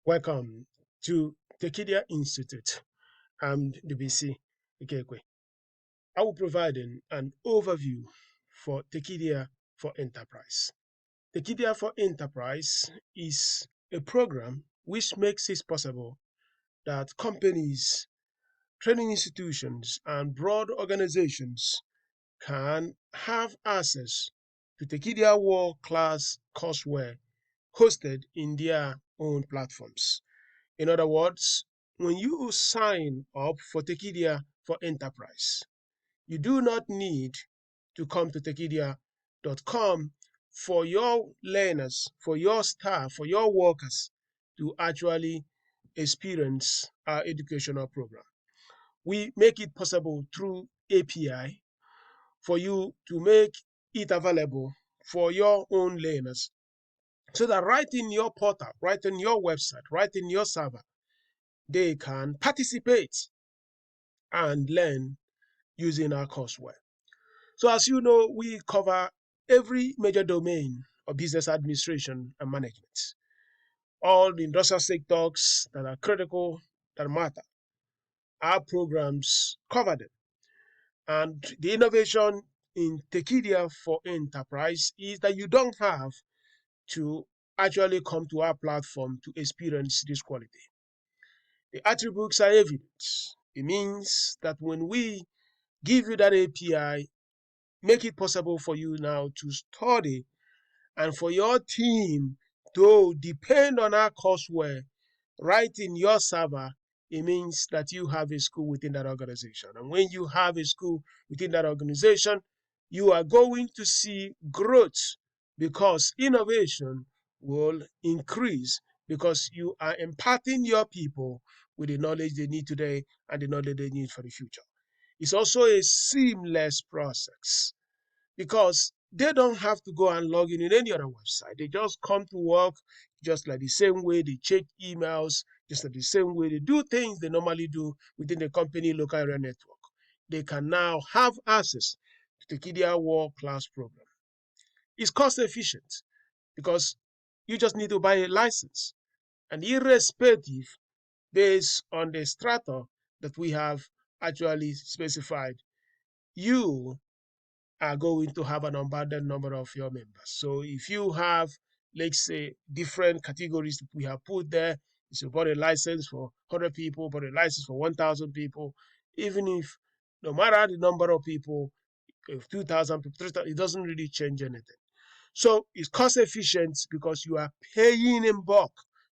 Welcome to Tekedia Institute. I'm DBC Ikekwe. I will provide an overview for Tekedia for Enterprise. Tekedia for Enterprise is a program which makes it possible that companies, training institutions, and broad organizations can have access to Tekedia world-class courseware hosted in their own platforms. In other words, when you sign up for Tekedia for Enterprise, you do not need to come to tekedia.com for your learners, for your staff, for your workers to actually experience our educational program. We make it possible through API for you to make it available for your own learners so that right in your portal, right in your website, right in your server, they can participate and learn using our courseware. So as you know, we cover every major domain of business administration and management. All the industrial sectors that are critical, that matter. Our programs cover them. And the innovation in Tekedia for Enterprise is that you don't have to actually come to our platform to experience this quality. The attributes are evident. It means that when we give you that API, make it possible for you now to study and for your team to depend on our courseware right in your server. It means that you have a school within that organization. And when you have a school within that organization, you are going to see growth because innovation will increase because you are imparting your people with the knowledge they need today and the knowledge they need for the future. It's also a seamless process because they don't have to go and log in any other website. They just come to work just like the same way they check emails, just like the same way they do things they normally do within the company local area network. They can now have access to the Tekedia World Class program. It's cost efficient because you just need to buy a license. And irrespective, based on the strata that we have actually specified, you are going to have an unbounded number of your members. So if you have, let's say, different categories that we have put there, if you bought a license for 100 people, bought a license for 1,000 people, even if no matter the number of people, if 2,000 people, 3,000, it doesn't really change anything. So it's cost efficient because you are paying in bulk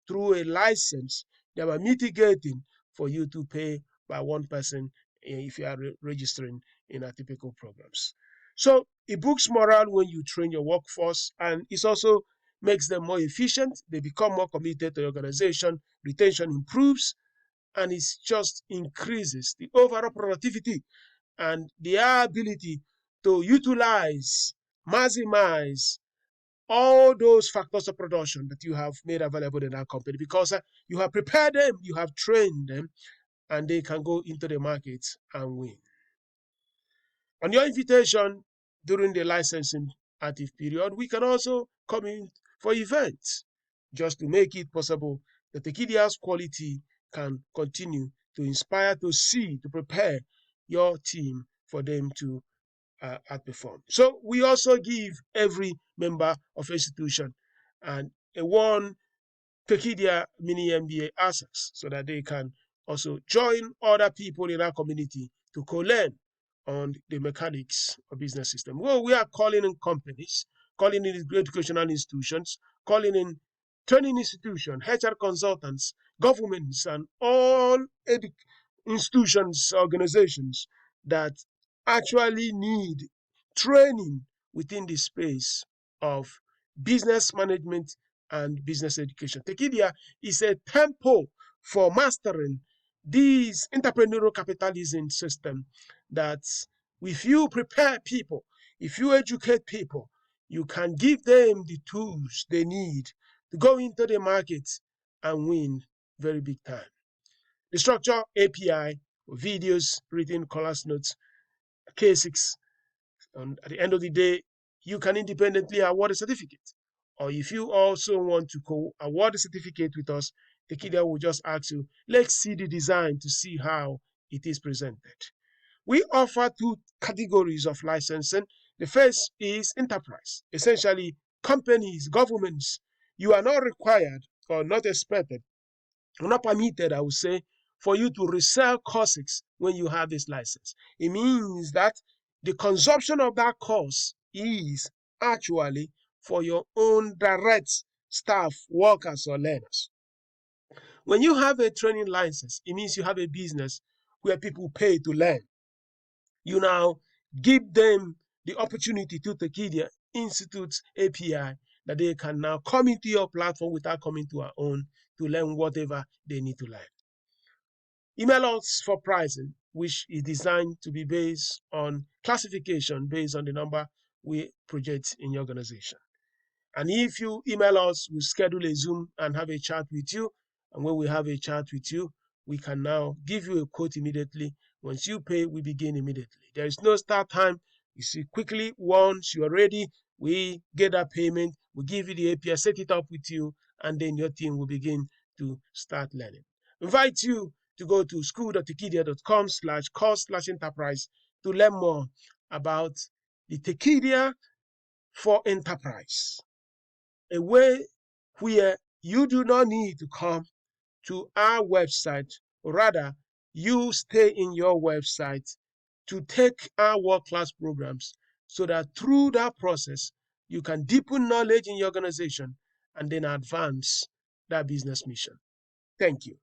through a license that are mitigating for you to pay by one person if you are registering in our typical programs. So it boosts morale when you train your workforce, and it also makes them more efficient. They become more committed to the organization, retention improves, and it just increases the overall productivity and their ability to utilize, maximize all those factors of production that you have made available in our company because you have prepared them, you have trained them, and they can go into the market and win. On your invitation during the licensing active period, we can also come in for events just to make it possible that the Tekedia's quality can continue to inspire, to see, to prepare your team for them to outperform. So we also give every member of institution and a one Tekedia mini MBA access so that they can also join other people in our community to co-learn on the mechanics of business system. Well, we are calling in companies, calling in educational institutions, calling in training institutions, HR consultants, governments, and all institutions, organizations that actually need training within the space of business management and business education. Tekedia is a temple for mastering this entrepreneurial capitalism system that if you prepare people, if you educate people, you can give them the tools they need to go into the market and win very big time. The structure, API, videos, written class notes, K6, and at the end of the day, you can independently award a certificate. Or if you also want to co-award a certificate with us, Tekedia will just ask you, let's see the design to see how it is presented. We offer two categories of licensing. The first is enterprise, essentially companies, governments. You are not required or not expected, or not permitted, I would say, for you to resell courses when you have this license. It means that the consumption of that course is actually for your own direct staff, workers, or learners. When you have a training license, it means you have a business where people pay to learn. You now give them the opportunity to Tekedia Institute's API that they can now come into your platform without coming to our own to learn whatever they need to learn. Email us for pricing, which is designed to be based on classification based on the number we project in your organization. And if you email us, we'll schedule a Zoom and have a chat with you. And when we have a chat with you, we can now give you a quote immediately. Once you pay, we begin immediately. There is no start time. You see, quickly, once you are ready, we get that payment, we give you the API, set it up with you, and then your team will begin to start learning. I invite you to go to school.tekedia.com/course/enterprise to learn more about the Tekedia for Enterprise, a way where you do not need to come to our website, rather, you stay in your website to take our world-class programs so that through that process, you can deepen knowledge in your organization and then advance that business mission. Thank you.